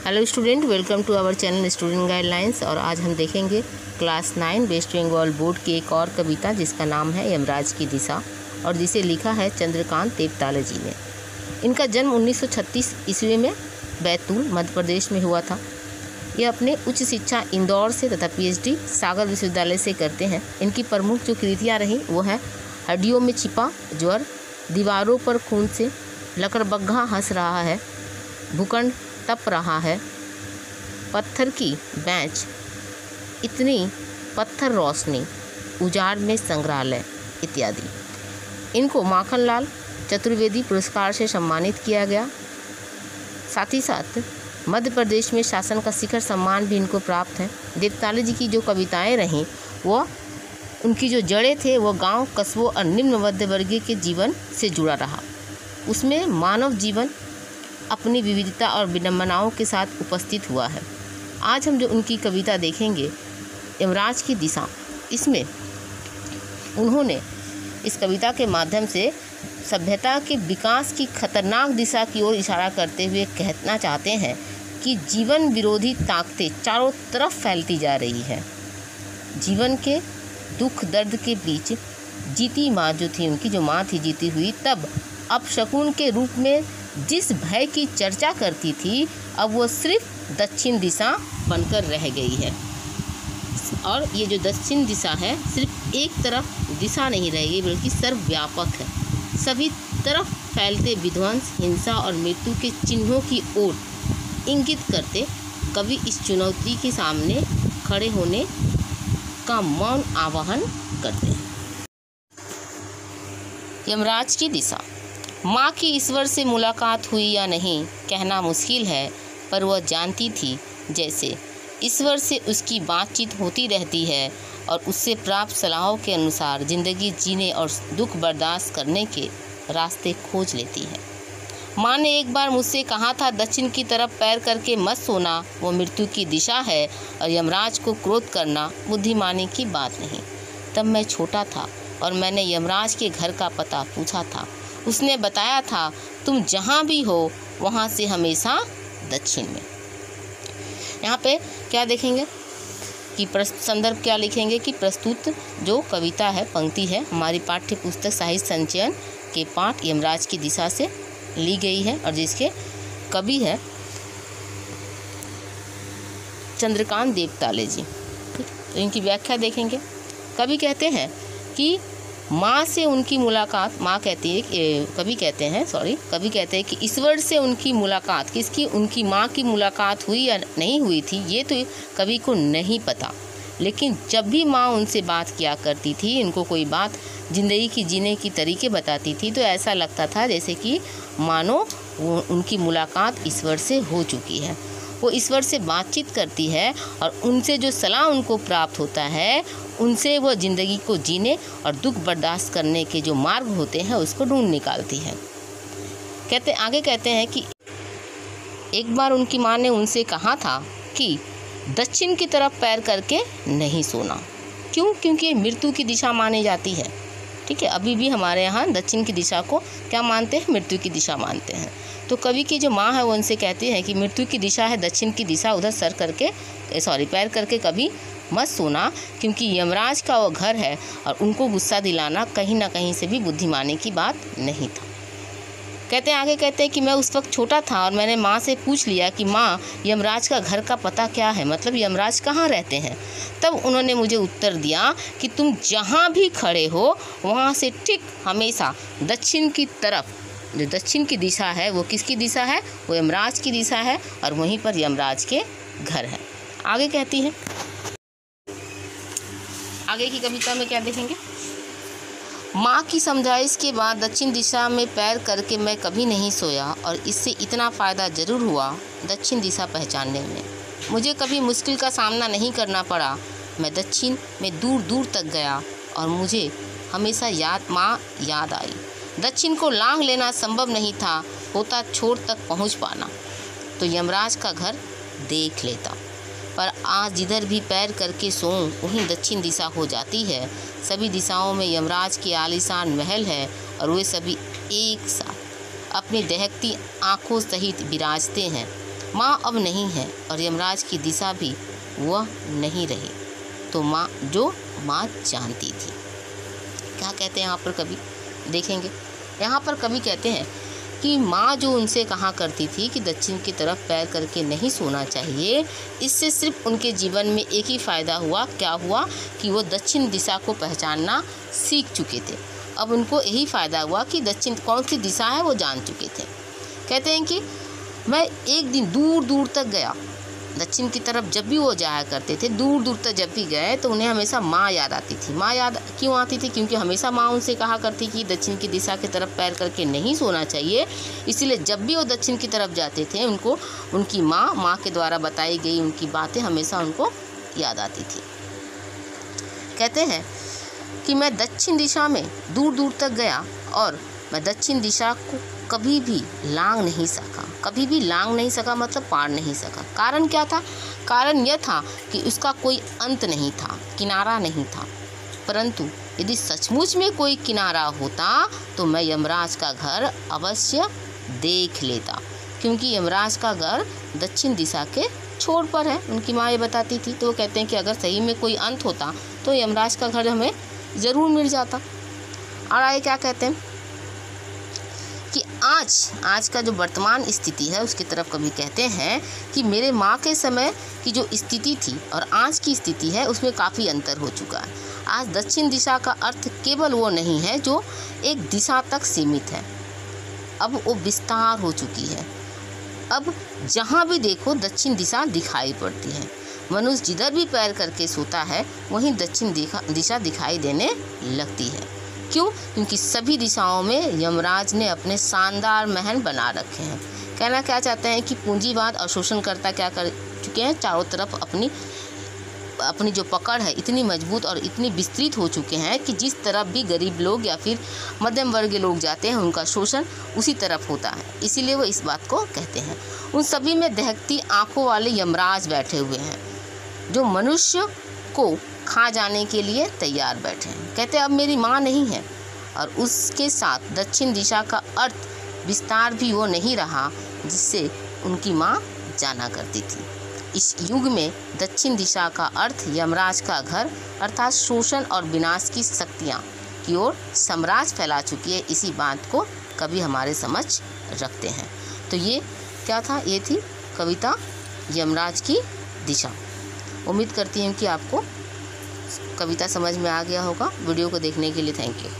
Hello student, welcome to our channel student guidelines. और आज हम देखेंगे क्लास 9 वेस्ट बंगाल बोर्ड की एक और कविता जिसका नाम है यमराज की दिशा और जिसे लिखा है चंद्रकांत देवताले जी ने। इनका जन्म 1936 ईस्वी में बैतूल मध्य प्रदेश में हुआ था। ये अपने उच्च शिक्षा इंदौर से तथा पीएचडी सागर विश्वविद्यालय से करते हैं। इनकी प्रमुख जो कृतियाँ रहीं वो है हड्डियों में छिपा ज्वर, दीवारों पर खून से, लकड़बग्घा हंस रहा है, भूखंड तप रहा है, पत्थर की बेंच, इतनी पत्थर रोशनी, उजाड़ में संग्रहालय इत्यादि। इनको माखनलाल चतुर्वेदी पुरस्कार से सम्मानित किया गया। साथ ही साथ मध्य प्रदेश में शासन का शिखर सम्मान भी इनको प्राप्त है। देवताले जी की जो कविताएं रहीं वो उनकी जो जड़ें थे वो गांव, कस्बों और निम्न मध्य वर्गीय के जीवन से जुड़ा रहा। उसमें मानव जीवन अपनी विविधता और विडंबनाओं के साथ उपस्थित हुआ है। आज हम जो उनकी कविता देखेंगे यमराज की दिशा, इसमें उन्होंने इस कविता के माध्यम से सभ्यता के विकास की खतरनाक दिशा की ओर इशारा करते हुए कहना चाहते हैं कि जीवन विरोधी ताकतें चारों तरफ फैलती जा रही है। जीवन के दुख दर्द के बीच जीती माँ जो थी, उनकी जो माँ थी जीती हुई, तब अपशकुन के रूप में जिस भय की चर्चा करती थी अब वो सिर्फ दक्षिण दिशा बनकर रह गई है। और ये जो दक्षिण दिशा है सिर्फ एक तरफ दिशा नहीं रह गई बल्कि सर्वव्यापक है। सभी तरफ फैलते विध्वंस, हिंसा और मृत्यु के चिन्हों की ओर इंगित करते कवि इस चुनौती के सामने खड़े होने का मौन आह्वान करते हैं। यमराज की दिशा। माँ की ईश्वर से मुलाकात हुई या नहीं कहना मुश्किल है, पर वह जानती थी जैसे ईश्वर से उसकी बातचीत होती रहती है और उससे प्राप्त सलाहों के अनुसार ज़िंदगी जीने और दुख बर्दाश्त करने के रास्ते खोज लेती है। माँ ने एक बार मुझसे कहा था, दक्षिण की तरफ पैर करके मत सोना, वो मृत्यु की दिशा है और यमराज को क्रोध करना बुद्धिमानी की बात नहीं। तब मैं छोटा था और मैंने यमराज के घर का पता पूछा था। उसने बताया था, तुम जहाँ भी हो वहाँ से हमेशा दक्षिण में। यहाँ पे क्या देखेंगे कि संदर्भ क्या लिखेंगे कि प्रस्तुत जो कविता है, पंक्ति है, हमारी पाठ्य पुस्तक साहित्य संचयन के पाठ यमराज की दिशा से ली गई है और जिसके कवि है चंद्रकांत देवताले जी। तो इनकी व्याख्या देखेंगे। कवि कहते हैं कि माँ से उनकी मुलाकात, कवि कहते हैं कि ईश्वर से उनकी मुलाकात, किसकी, उनकी माँ की मुलाकात हुई या नहीं हुई थी ये तो कवि को नहीं पता, लेकिन जब भी माँ उनसे बात किया करती थी, इनको कोई बात ज़िंदगी की जीने की तरीके बताती थी, तो ऐसा लगता था जैसे कि मानो उनकी मुलाकात ईश्वर से हो चुकी है। वो ईश्वर से बातचीत करती है और उनसे जो सलाह उनको प्राप्त होता है उनसे वो ज़िंदगी को जीने और दुख बर्दाश्त करने के जो मार्ग होते हैं उसको ढूंढ निकालती है। आगे कहते हैं कि एक बार उनकी माँ ने उनसे कहा था कि दक्षिण की तरफ पैर करके नहीं सोना। क्यों? क्योंकि मृत्यु की दिशा मानी जाती है। ठीक है, अभी भी हमारे यहाँ दक्षिण की दिशा को क्या मानते हैं? मृत्यु की दिशा मानते हैं। तो कवि की जो माँ है वो उनसे कहती है कि मृत्यु की दिशा है दक्षिण की दिशा, उधर पैर करके कभी मत सोना, क्योंकि यमराज का वो घर है और उनको गुस्सा दिलाना कहीं ना कहीं से भी बुद्धिमानी की बात नहीं था। आगे कहते हैं कि मैं उस वक्त छोटा था और मैंने माँ से पूछ लिया कि माँ, यमराज का घर का पता क्या है, मतलब यमराज कहाँ रहते हैं। तब उन्होंने मुझे उत्तर दिया कि तुम जहाँ भी खड़े हो वहाँ से ठीक हमेशा दक्षिण की तरफ, जो दक्षिण की दिशा है वो किसकी दिशा है? वो यमराज की दिशा है और वहीं पर यमराज के घर है। आगे कहती है, आगे की कविता में क्या देखेंगे? माँ की समझाइश के बाद दक्षिण दिशा में पैर करके मैं कभी नहीं सोया और इससे इतना फ़ायदा ज़रूर हुआ दक्षिण दिशा पहचानने में। मुझे कभी मुश्किल का सामना नहीं करना पड़ा। मैं दक्षिण में दूर दूर तक गया और मुझे हमेशा माँ याद आई। दक्षिण को लांघ लेना संभव नहीं था, होता छोर तक पहुँच पाना तो यमराज का घर देख लेता, पर आज जिधर भी पैर करके सोऊं वहीं दक्षिण दिशा हो जाती है। सभी दिशाओं में यमराज के आलीशान महल है और वे सभी एक साथ अपनी दहकती आँखों सहित विराजते हैं। माँ अब नहीं है और यमराज की दिशा भी वह नहीं रही तो जो माँ जानती थी। क्या कहते हैं यहाँ पर कवि, देखेंगे। यहाँ पर कवि कहते हैं कि माँ जो उनसे कहा करती थी कि दक्षिण की तरफ पैर करके नहीं सोना चाहिए, इससे सिर्फ उनके जीवन में एक ही फ़ायदा हुआ। क्या हुआ कि वो दक्षिण दिशा को पहचानना सीख चुके थे। अब उनको यही फ़ायदा हुआ कि दक्षिण कौन सी दिशा है वो जान चुके थे। कहते हैं कि मैं एक दिन दूर दूर तक गया, दक्षिण की तरफ जब भी वो जाया करते थे, दूर दूर तक जब भी गए तो उन्हें हमेशा माँ याद आती थी। माँ याद क्यों आती थी? क्योंकि हमेशा माँ उनसे कहा करती कि दक्षिण की दिशा की तरफ पैर करके नहीं सोना चाहिए। इसीलिए जब भी वो दक्षिण की तरफ जाते थे उनको उनकी माँ के द्वारा बताई गई उनकी बातें हमेशा उनको याद आती थी। कहते हैं कि मैं दक्षिण दिशा में दूर दूर तक गया और मैं दक्षिण दिशा को कभी भी लांघ नहीं सका। कभी भी लांघ नहीं सका मतलब पार नहीं सका। कारण क्या था? कारण यह था कि उसका कोई अंत नहीं था, किनारा नहीं था। परंतु यदि सचमुच में कोई किनारा होता तो मैं यमराज का घर अवश्य देख लेता, क्योंकि यमराज का घर दक्षिण दिशा के छोर पर है। उनकी माँ ये बताती थी। तो वो कहते हैं कि अगर सही में कोई अंत होता तो यमराज का घर हमें ज़रूर मिल जाता। और आगे क्या कहते हैं कि आज का जो वर्तमान स्थिति है उसकी तरफ कभी कहते हैं कि मेरे माँ के समय की जो स्थिति थी और आज की स्थिति है उसमें काफ़ी अंतर हो चुका है। आज दक्षिण दिशा का अर्थ केवल वो नहीं है जो एक दिशा तक सीमित है, अब वो विस्तार हो चुकी है। अब जहाँ भी देखो दक्षिण दिशा दिखाई पड़ती है। मनुष्य जिधर भी पैर करके सोता है वहीं दक्षिण दिशा दिखाई देने लगती है। क्यों? क्योंकि सभी दिशाओं में यमराज ने अपने शानदार महल बना रखे हैं। कहना क्या चाहते हैं कि पूंजीवाद और शोषणकर्ता क्या कर चुके हैं, चारों तरफ अपनी जो पकड़ है इतनी मजबूत और इतनी विस्तृत हो चुके हैं कि जिस तरफ भी गरीब लोग या फिर मध्यम वर्ग के लोग जाते हैं उनका शोषण उसी तरफ होता है। इसीलिए वो इस बात को कहते हैं। उन सभी में दहकती आंखों वाले यमराज बैठे हुए हैं जो मनुष्य को खा जाने के लिए तैयार बैठे हैं। कहते अब मेरी माँ नहीं है और उसके साथ दक्षिण दिशा का अर्थ विस्तार भी वो नहीं रहा जिससे उनकी माँ जाना करती थी। इस युग में दक्षिण दिशा का अर्थ यमराज का घर अर्थात शोषण और विनाश की शक्तियाँ की ओर साम्राज्य फैला चुकी है। इसी बात को कभी हमारे समझ रखते हैं। तो ये क्या था? ये थी कविता यमराज की दिशा। उम्मीद करती हूँ कि आपको कविता समझ में आ गया होगा। वीडियो को देखने के लिए थैंक यू।